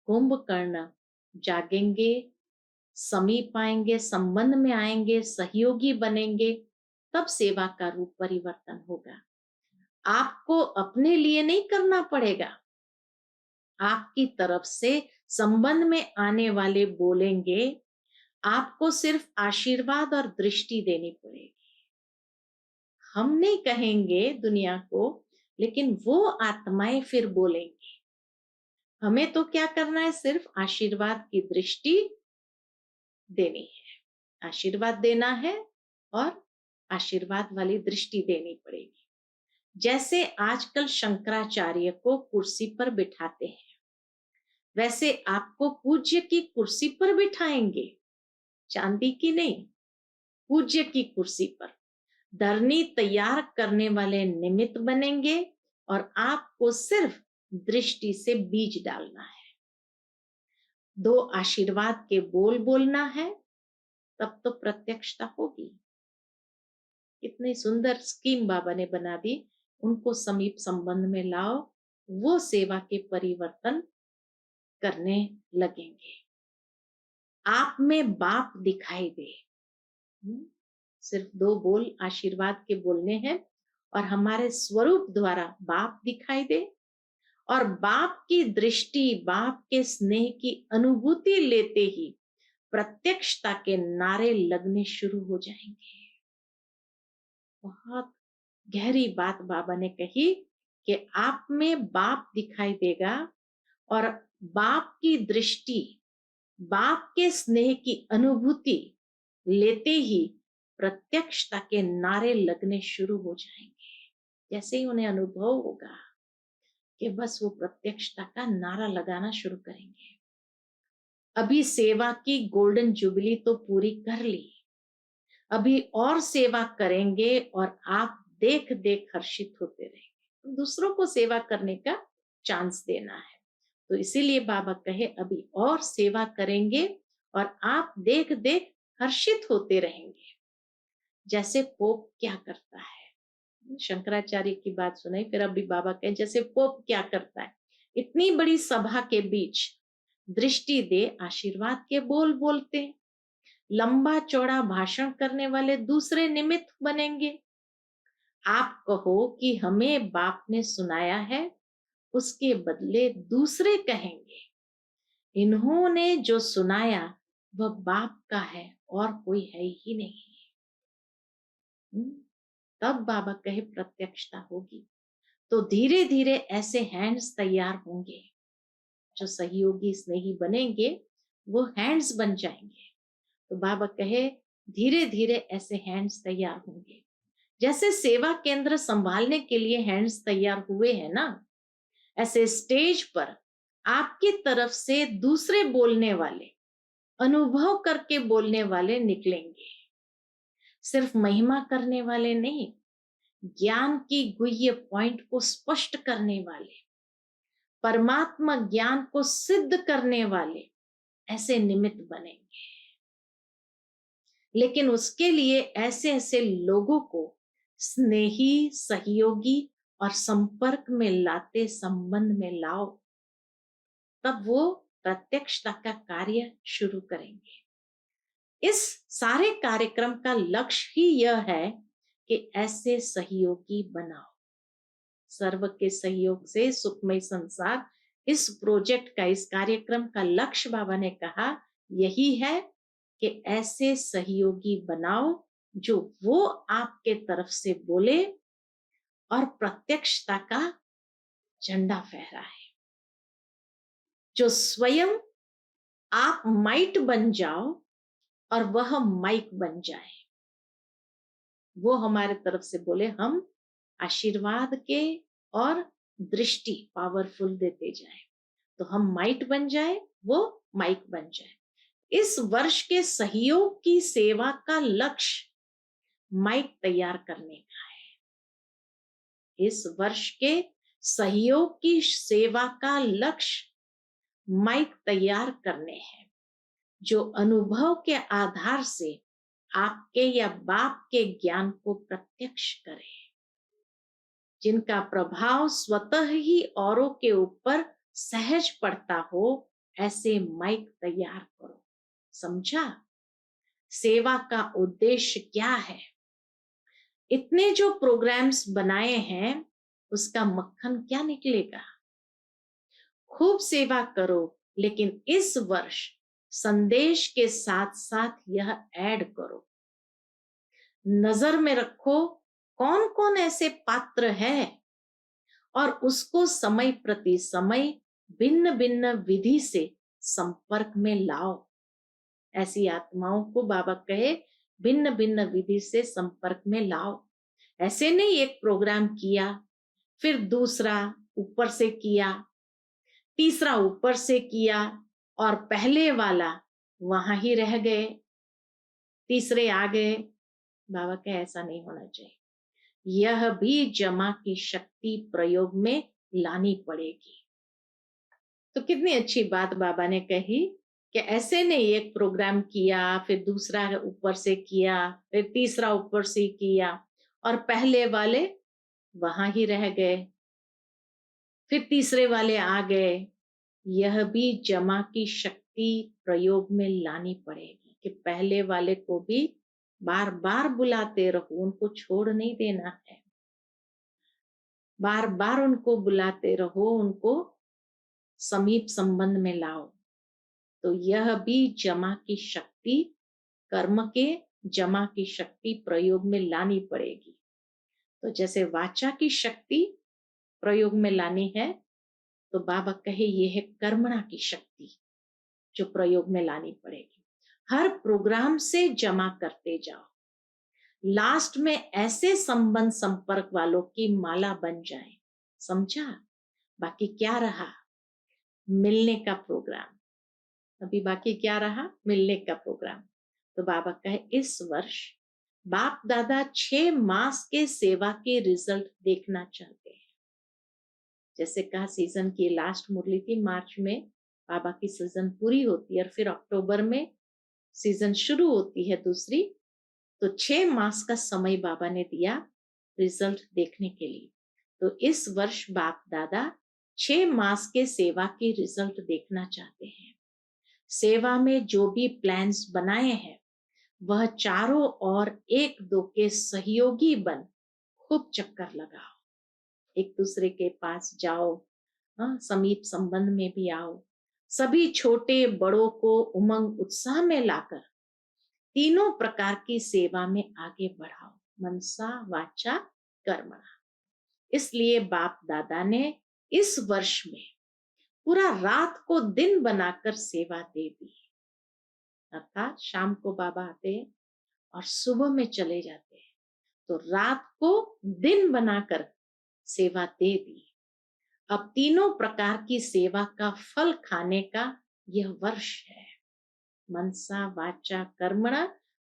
कुंभकर्ण जागेंगे, समीप आएंगे, संबंध में आएंगे, सहयोगी बनेंगे, तब सेवा का रूप परिवर्तन होगा। आपको अपने लिए नहीं करना पड़ेगा, आपकी तरफ से संबंध में आने वाले बोलेंगे, आपको सिर्फ आशीर्वाद और दृष्टि देनी पड़ेगी। हम नहीं कहेंगे दुनिया को, लेकिन वो आत्माएं फिर बोलेंगी। हमें तो क्या करना है, सिर्फ आशीर्वाद की दृष्टि देनी है, आशीर्वाद देना है और आशीर्वाद वाली दृष्टि देनी पड़ेगी। जैसे आजकल शंकराचार्य को कुर्सी पर बिठाते हैं, वैसे आपको पूज्य की कुर्सी पर बिठाएंगे, चांदी की नहीं, पूज्य की कुर्सी पर। धरनी तैयार करने वाले निमित्त बनेंगे और आपको सिर्फ दृष्टि से बीज डालना है, 2 आशीर्वाद के बोल बोलना है, तब तो प्रत्यक्षता होगी। कितनी सुंदर स्कीम बाबा ने बना दी। उनको समीप संबंध में लाओ, वो सेवा के परिवर्तन करने लगेंगे। आप में बाप दिखाई दे। सिर्फ 2 बोल आशीर्वाद के बोलने हैं और हमारे स्वरूप द्वारा बाप दिखाई दे, और बाप की दृष्टि, बाप के स्नेह की अनुभूति लेते ही प्रत्यक्षता के नारे लगने शुरू हो जाएंगे। बहुत गहरी बात बाबा ने कही कि आप में बाप दिखाई देगा और बाप की दृष्टि, बाप के स्नेह की अनुभूति लेते ही प्रत्यक्षता के नारे लगने शुरू हो जाएंगे। जैसे ही उन्हें अनुभव होगा कि बस वो प्रत्यक्षता का नारा लगाना शुरू करेंगे। अभी सेवा की गोल्डन जुबली तो पूरी कर ली, अभी और सेवा करेंगे और आप देख देख हर्षित होते रहेंगे। दूसरों को सेवा करने का चांस देना है, तो इसीलिए बाबा कहे अभी और सेवा करेंगे और आप देख देख हर्षित होते रहेंगे। जैसे पोप क्या करता है, शंकराचार्य की बात सुनाई, फिर अभी बाबा कहे जैसे पोप क्या करता है, इतनी बड़ी सभा के बीच दृष्टि दे आशीर्वाद के बोल बोलते, लंबा चौड़ा भाषण करने वाले दूसरे निमित्त बनेंगे। आप कहो कि हमें बाप ने सुनाया है, उसके बदले दूसरे कहेंगे इन्होंने जो सुनाया वह बाप का है और कोई है ही नहीं। तब बाबा कहे प्रत्यक्षता होगी। तो धीरे धीरे ऐसे हैंड्स तैयार होंगे, जो सहयोगी स्नेही बनेंगे वो हैंड्स बन जाएंगे। तो बाबा कहे धीरे धीरे ऐसे हैंड्स तैयार होंगे। जैसे सेवा केंद्र संभालने के लिए हैंड्स तैयार हुए हैं ना, ऐसे स्टेज पर आपकी तरफ से दूसरे बोलने वाले, अनुभव करके बोलने वाले निकलेंगे। सिर्फ महिमा करने वाले नहीं, ज्ञान की गुह्य पॉइंट को स्पष्ट करने वाले, परमात्मा ज्ञान को सिद्ध करने वाले ऐसे निमित्त बनेंगे। लेकिन उसके लिए ऐसे ऐसे लोगों को स्नेही, सहयोगी और संपर्क में लाते, संबंध में लाओ, तब वो प्रत्यक्षता का कार्य शुरू करेंगे। इस सारे कार्यक्रम का लक्ष्य ही यह है कि ऐसे सहयोगी बनाओ। सर्व के सहयोग से सुखमय संसार, इस प्रोजेक्ट का, इस कार्यक्रम का लक्ष्य बाबा ने कहा यही है कि ऐसे सहयोगी बनाओ जो वो आपके तरफ से बोले और प्रत्यक्षता का झंडा फहराए। जो स्वयं आप माइट बन जाओ और वह माइक बन जाए, वो हमारे तरफ से बोले, हम आशीर्वाद के और दृष्टि पावरफुल देते जाए, तो हम माइट बन जाए, वो माइक बन जाए। इस वर्ष के सहयोग की सेवा का लक्ष्य माइक तैयार करने का है। इस वर्ष के सहयोग की सेवा का लक्ष्य माइक तैयार करने हैं, जो अनुभव के आधार से आपके या बाप के ज्ञान को प्रत्यक्ष करे, जिनका प्रभाव स्वतः ही औरों के ऊपर सहज पड़ता हो, ऐसे माइक तैयार करो। समझा? सेवा का उद्देश्य क्या है? इतने जो प्रोग्राम्स बनाए हैं, उसका मक्खन क्या निकलेगा? खूब सेवा करो, लेकिन इस वर्ष संदेश के साथ साथ यह ऐड करो। नजर में रखो कौन कौन ऐसे पात्र है और उसको समय प्रति समय भिन्न भिन्न विधि से संपर्क में लाओ। ऐसी आत्माओं को बाबा कहे भिन्न भिन्न विधि से संपर्क में लाओ। ऐसे नहीं एक प्रोग्राम किया, फिर दूसरा ऊपर से किया, तीसरा ऊपर से किया और पहले वाला वहां ही रह गए, तीसरे आ गए। बाबा का ऐसा नहीं होना चाहिए। यह भी जमा की शक्ति प्रयोग में लानी पड़ेगी। तो कितनी अच्छी बात बाबा ने कही कि ऐसे नहीं एक प्रोग्राम किया, फिर दूसरा ऊपर से किया, फिर तीसरा ऊपर से किया और पहले वाले वहां ही रह गए, फिर तीसरे वाले आ गए। यह भी जमा की शक्ति प्रयोग में लानी पड़ेगी कि पहले वाले को भी बार बार बुलाते रहो, उनको छोड़ नहीं देना है। बार बार उनको बुलाते रहो, उनको समीप संबंध में लाओ। तो यह भी जमा की शक्ति, कर्म के जमा की शक्ति प्रयोग में लानी पड़ेगी। तो जैसे वाचा की शक्ति प्रयोग में लानी है, तो बाबा कहे ये है कर्मणा की शक्ति जो प्रयोग में लानी पड़ेगी। हर प्रोग्राम से जमा करते जाओ, लास्ट में ऐसे संबंध संपर्क वालों की माला बन जाए। समझा? बाकी क्या रहा? मिलने का प्रोग्राम। अभी बाकी क्या रहा? मिलने का प्रोग्राम। तो बाबा कहे इस वर्ष बाप दादा 6 मास के सेवा के रिजल्ट देखना चाहते हैं। जैसे कहा सीजन की लास्ट मुरली थी, मार्च में बाबा की सीजन पूरी होती है और फिर अक्टूबर में सीजन शुरू होती है दूसरी। तो 6 मास का समय बाबा ने दिया रिजल्ट देखने के लिए। तो इस वर्ष बाप दादा 6 मास के सेवा के रिजल्ट देखना चाहते हैं। सेवा में जो भी प्लान्स बनाए हैं, वह चारों ओर एक दो के सहयोगी बन खूब चक्कर लगाओ, एक दूसरे के पास जाओ, समीप संबंध में भी आओ। सभी छोटे बड़ों को उमंग उत्साह में लाकर तीनों प्रकार की सेवा में आगे बढ़ाओ, मनसा वाचा कर्मणा। इसलिए बाप दादा ने इस वर्ष में पूरा रात को दिन बनाकर सेवा दे दी। अर्थात शाम को बाबा आते हैं और सुबह में चले जाते हैं, तो रात को दिन बनाकर सेवा दे दी। अब तीनों प्रकार की सेवा का फल खाने का यह वर्ष है। मनसा वाचा कर्मणा,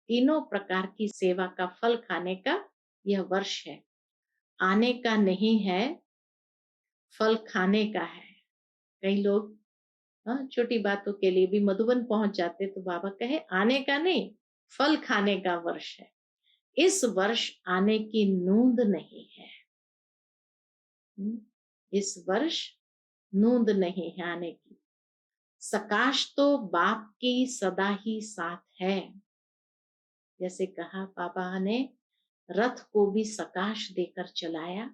तीनों प्रकार की सेवा का फल खाने का यह वर्ष है। आने का नहीं है, फल खाने का है। कई लोग छोटी बातों के लिए भी मधुबन पहुंच जाते, तो बाबा कहे आने का नहीं, फल खाने का वर्ष है। इस वर्ष आने की नूंद नहीं है। इस वर्ष नूंद नहीं है आने की। सकाश तो बाप की सदा ही साथ है। जैसे कहा बाबा ने रथ को भी सकाश देकर चलाया,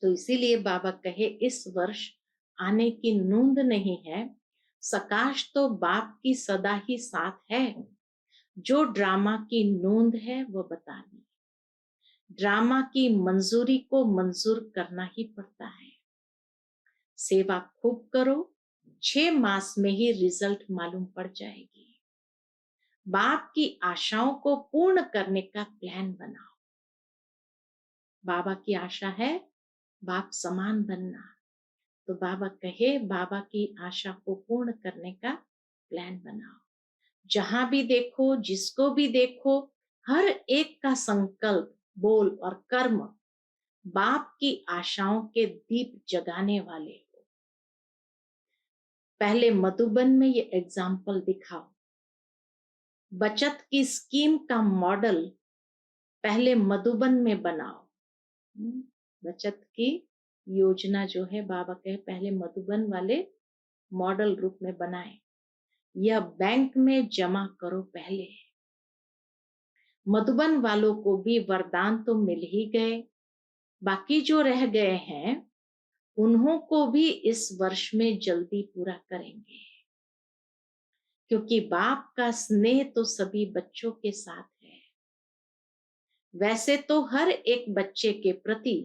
तो इसीलिए बाबा कहे इस वर्ष आने की नूंद नहीं है। सकाश तो बाप की सदा ही साथ है। जो ड्रामा की नूंद है वो बता दी। ड्रामा की मंजूरी को मंजूर करना ही पड़ता है। सेवा खूब करो, 6 मास में ही रिजल्ट मालूम पड़ जाएगी। बाप की आशाओं को पूर्ण करने का प्लान बनाओ। बाबा की आशा है बाप समान बनना, तो बाबा कहे बाबा की आशा को पूर्ण करने का प्लान बनाओ। जहां भी देखो, जिसको भी देखो, हर एक का संकल्प, बोल और कर्म बाप की आशाओं के दीप जगाने वाले हो। पहले मधुबन में ये एग्जाम्पल दिखाओ। बचत की स्कीम का मॉडल पहले मधुबन में बनाओ। बचत की योजना जो है बाबा कहे पहले मधुबन वाले मॉडल रूप में बनाए, या बैंक में जमा करो पहले। मधुबन वालों को भी वरदान तो मिल ही गए, बाकी जो रह गए हैं उन्हों को भी इस वर्ष में जल्दी पूरा करेंगे, क्योंकि बाप का स्नेह तो सभी बच्चों के साथ है। वैसे तो हर एक बच्चे के प्रति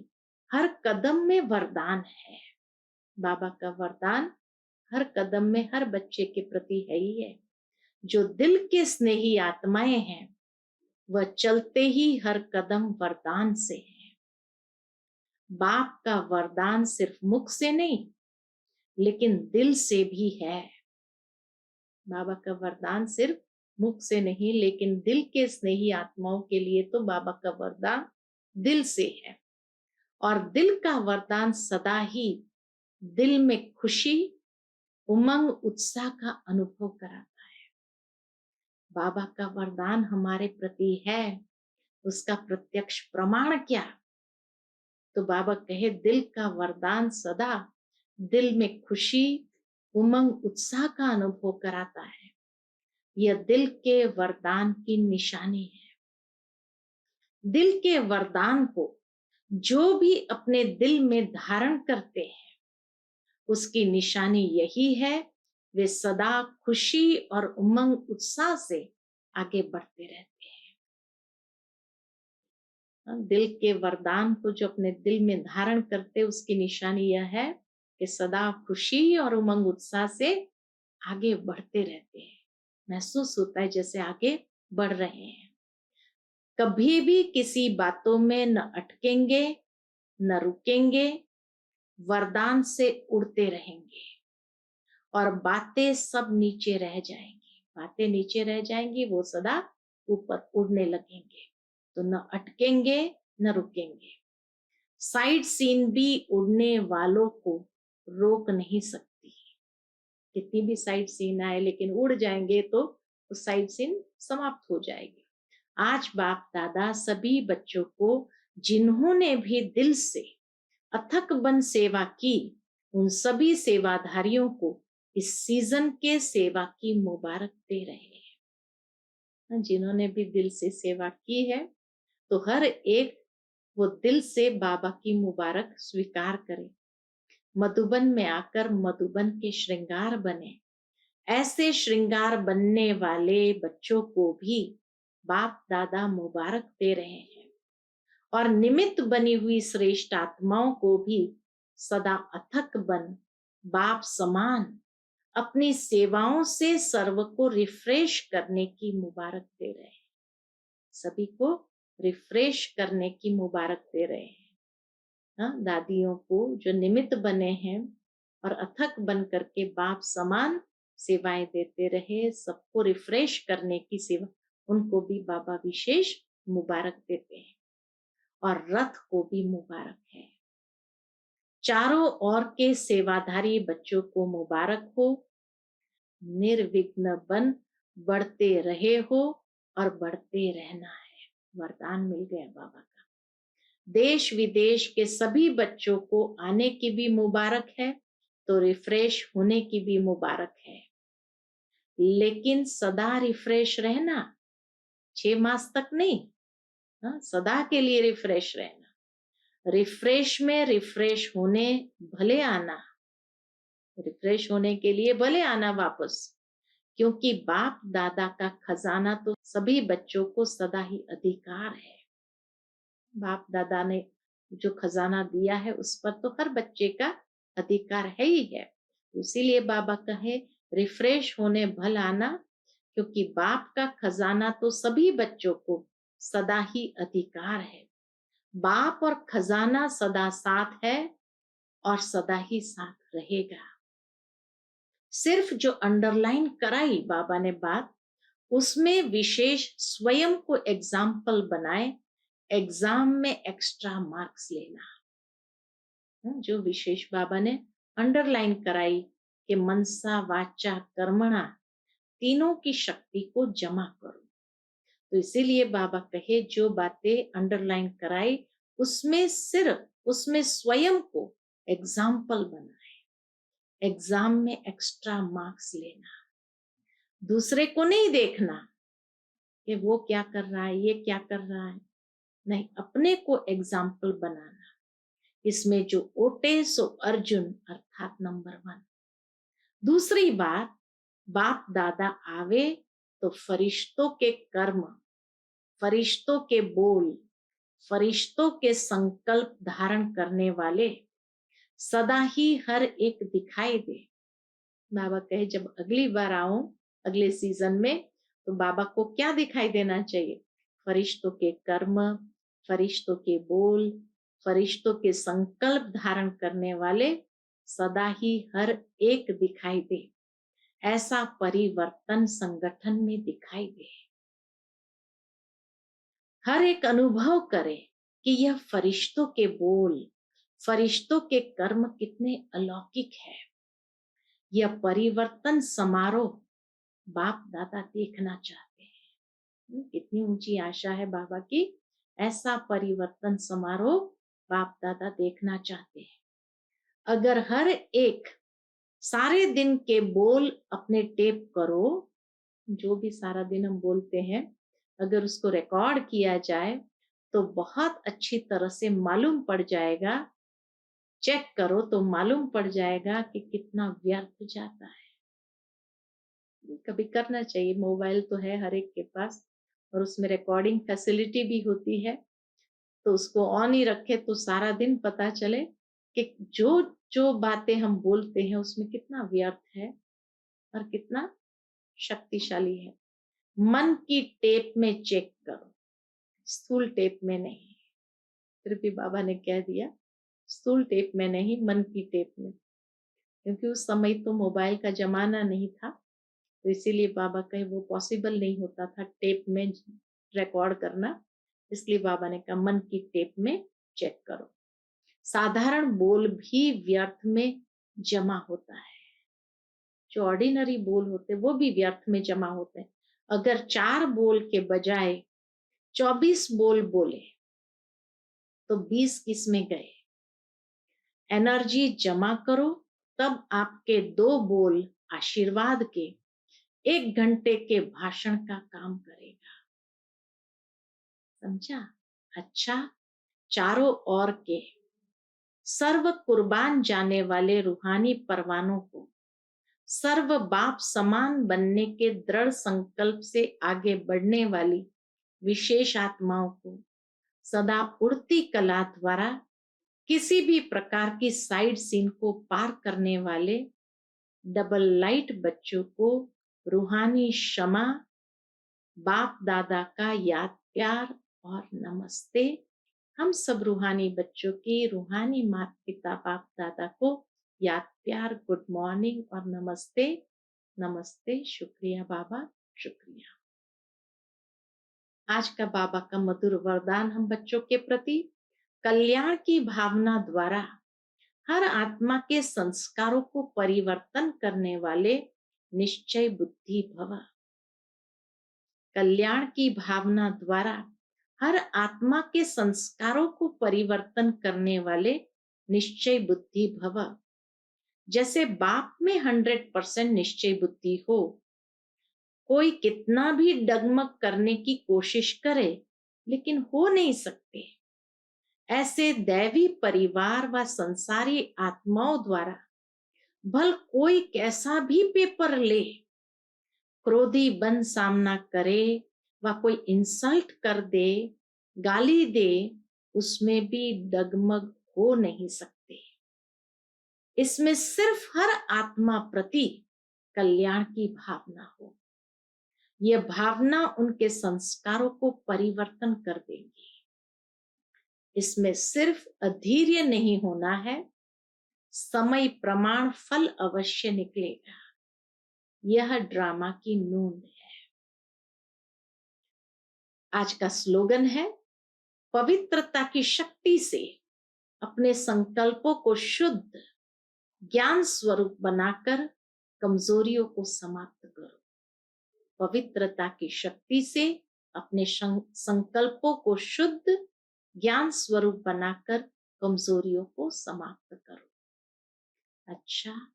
हर कदम में वरदान है। बाबा का वरदान हर कदम में हर बच्चे के प्रति है ही है। जो दिल के स्नेही आत्माएं हैं वह चलते ही हर कदम वरदान से है। बाप का वरदान सिर्फ मुख से नहीं लेकिन दिल से भी है। बाबा का वरदान सिर्फ मुख से नहीं लेकिन दिल के स्नेही आत्माओं के लिए तो बाबा का वरदान दिल से है। और दिल का वरदान सदा ही दिल में खुशी, उमंग, उत्साह का अनुभव कराता है। बाबा का वरदान हमारे प्रति है, उसका प्रत्यक्ष प्रमाण क्या? तो बाबा कहे दिल का वरदान सदा दिल में खुशी, उमंग, उत्साह का अनुभव कराता है। यह दिल के वरदान की निशानी है। दिल के वरदान को जो भी अपने दिल में धारण करते हैं उसकी निशानी यही है, वे सदा खुशी और उमंग उत्साह से आगे बढ़ते रहते हैं। दिल के वरदान को जो अपने दिल में धारण करते उसकी निशानी यह है कि सदा खुशी और उमंग उत्साह से आगे बढ़ते रहते हैं। महसूस होता है जैसे आगे बढ़ रहे हैं। कभी भी किसी बातों में न अटकेंगे न रुकेंगे, वरदान से उड़ते रहेंगे और बातें सब नीचे रह जाएंगी। बातें नीचे रह जाएंगी, वो सदा ऊपर उड़ने लगेंगे। तो न अटकेंगे न रुकेंगे। साइड सीन भी उड़ने वालों को रोक नहीं सकती। कितनी भी साइड सीन आए लेकिन उड़ जाएंगे तो उस साइड सीन समाप्त हो जाएगी। आज बाप दादा सभी बच्चों को जिन्होंने भी दिल से अथक बन सेवा की, उन सभी सेवाधारियों को इस सीजन के सेवा की मुबारक दे रहे हैं। जिन्होंने भी दिल से सेवा की है तो हर एक वो दिल से बाबा की मुबारक स्वीकार करे। मधुबन में आकर मधुबन के श्रृंगार बने। ऐसे श्रृंगार बनने वाले बच्चों को भी बाप दादा मुबारक दे रहे हैं और निमित्त बनी हुई श्रेष्ठ आत्माओं को भी सदा अथक बन बाप समान अपनी सेवाओं से सर्व को रिफ्रेश करने की मुबारक दे रहे हैं। सभी को रिफ्रेश करने की मुबारक दे रहे हैं। दादियों को जो निमित्त बने हैं और अथक बन करके बाप समान सेवाएं देते रहे, सबको रिफ्रेश करने की सेवा, उनको भी बाबा विशेष मुबारक देते हैं। और रथ को भी मुबारक है। चारों ओर के सेवाधारी बच्चों को मुबारक हो। निर्विघ्न बन बढ़ते रहे हो और बढ़ते रहना है। वरदान मिल गया बाबा का। देश विदेश के सभी बच्चों को आने की भी मुबारक है तो रिफ्रेश होने की भी मुबारक है। लेकिन सदा रिफ्रेश रहना, 6 मास तक नहीं, सदा के लिए रिफ्रेश रहना। रिफ्रेश में रिफ्रेश होने भले आना, रिफ्रेश होने के लिए भले आना वापस, क्योंकि बाप दादा का खजाना तो सभी बच्चों को सदा ही अधिकार है। बाप दादा ने जो खजाना दिया है उस पर तो हर बच्चे का अधिकार है ही है। इसीलिए बाबा कहे रिफ्रेश होने भल आना, क्योंकि बाप का खजाना तो सभी बच्चों को सदा ही अधिकार है। बाप और खजाना सदा साथ है और सदा ही साथ रहेगा। सिर्फ जो अंडरलाइन कराई बाबा ने बात, उसमें विशेष स्वयं को एग्जाम्पल बनाए एग्जाम में एक्स्ट्रा मार्क्स लेना। जो विशेष बाबा ने अंडरलाइन कराई कि मनसा वाचा कर्मणा तीनों की शक्ति को जमा करो। तो इसीलिए बाबा कहे जो बातें अंडरलाइन कराई उसमें सिर्फ उसमें स्वयं को एग्जाम्पल बनाए। एग्जाम में एक्स्ट्रा मार्क्स लेना, दूसरे को नहीं देखना कि वो क्या कर रहा है, ये क्या कर रहा है, नहीं, अपने को एग्जाम्पल बनाना। इसमें जो ओटे सो अर्जुन अर्थात नंबर 1। दूसरी बात, बाप दादा आवे तो फरिश्तों के कर्म, फरिश्तों के बोल, फरिश्तों के संकल्प धारण करने वाले सदा ही हर एक दिखाई दे। बाबा कहे जब अगली बार आओ अगले सीजन में तो बाबा को क्या दिखाई देना चाहिए? फरिश्तों के कर्म, फरिश्तों के बोल, फरिश्तों के संकल्प धारण करने वाले सदा ही हर एक दिखाई दे। ऐसा परिवर्तन संगठन में दिखाई दे। हर एक अनुभव करे कि यह फरिश्तों के बोल, फरिश्तों के कर्म कितने अलौकिक है। यह परिवर्तन समारोह बाप दादा देखना चाहते हैं। कितनी ऊंची आशा है बाबा की, ऐसा परिवर्तन समारोह बाप दादा देखना चाहते हैं। अगर हर एक सारे दिन के बोल अपने टेप करो, जो भी सारा दिन हम बोलते हैं अगर उसको रिकॉर्ड किया जाए तो बहुत अच्छी तरह से मालूम पड़ जाएगा। चेक करो तो मालूम पड़ जाएगा कि कितना व्यर्थ जाता है। कभी करना चाहिए, मोबाइल तो है हर एक के पास और उसमें रिकॉर्डिंग फैसिलिटी भी होती है, तो उसको ऑन ही रखे तो सारा दिन पता चले कि जो जो बातें हम बोलते हैं उसमें कितना व्यर्थ है और कितना शक्तिशाली है। मन की टेप में चेक करो, स्थूल टेप में नहीं। फिर भी बाबा ने कह दिया स्थूल टेप में नहीं, मन की टेप में, क्योंकि उस समय तो मोबाइल का जमाना नहीं था, तो इसीलिए बाबा कहे वो पॉसिबल नहीं होता था टेप में रिकॉर्ड करना। इसलिए बाबा ने कहा मन की टेप में चेक करो। साधारण बोल भी व्यर्थ में जमा होता है, जो ऑर्डिनरी बोल होते वो भी व्यर्थ में जमा होते हैं। अगर 4 बोल के बजाय 24 बोल बोले तो 20 किस में गए। एनर्जी जमा करो, तब आपके 2 बोल आशीर्वाद के 1 घंटे के भाषण का काम करेगा। समझा? अच्छा, चारों ओर के सर्व कुर्बान जाने वाले रूहानी परवानों को सर्व बाप समान बनने के दृढ़ संकल्प से आगे बढ़ने वाली विशेष आत्माओं को सदा उड़ती कला द्वारा किसी भी प्रकार की साइड सीन को पार करने वाले डबल लाइट बच्चों को रूहानी क्षमा, बाप दादा का याद प्यार और नमस्ते। हम सब रूहानी बच्चों की रूहानी माता पिता बाप दादा को याद प्यार, गुड मॉर्निंग और नमस्ते। नमस्ते, शुक्रिया बाबा, शुक्रिया। आज का बाबा का मधुर वरदान हम बच्चों के प्रति कल्याण की भावना द्वारा हर आत्मा के संस्कारों को परिवर्तन करने वाले निश्चय बुद्धि भव। कल्याण की भावना द्वारा हर आत्मा के संस्कारों को परिवर्तन करने वाले निश्चय बुद्धि भव। जैसे बाप में 100% निश्चय बुद्धि हो, कोई कितना भी डगमग करने की कोशिश करे लेकिन हो नहीं सकते, ऐसे दैवी परिवार व संसारी आत्माओं द्वारा भल कोई कैसा भी पेपर ले, क्रोधी बन सामना करे व कोई इंसल्ट कर दे, गाली दे, उसमें भी डगमग हो नहीं सकते। इसमें सिर्फ हर आत्मा प्रति कल्याण की भावना हो। यह भावना उनके संस्कारों को परिवर्तन कर देगी। इसमें सिर्फ अधीर्य नहीं होना है, समय प्रमाण फल अवश्य निकलेगा। यह ड्रामा की नूंद है। आज का स्लोगन है, पवित्रता की शक्ति से अपने संकल्पों को शुद्ध ज्ञान स्वरूप बनाकर कमजोरियों को समाप्त करो। पवित्रता की शक्ति से अपने संकल्पों को शुद्ध ज्ञान स्वरूप बनाकर कमजोरियों को समाप्त करो। अच्छा,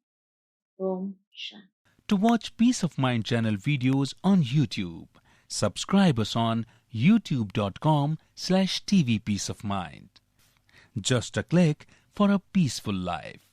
Om Shanti. To watch Peace of Mind channel videos on YouTube, subscribe us on youtube.com/tvpeaceofmind. Just a click for a peaceful life.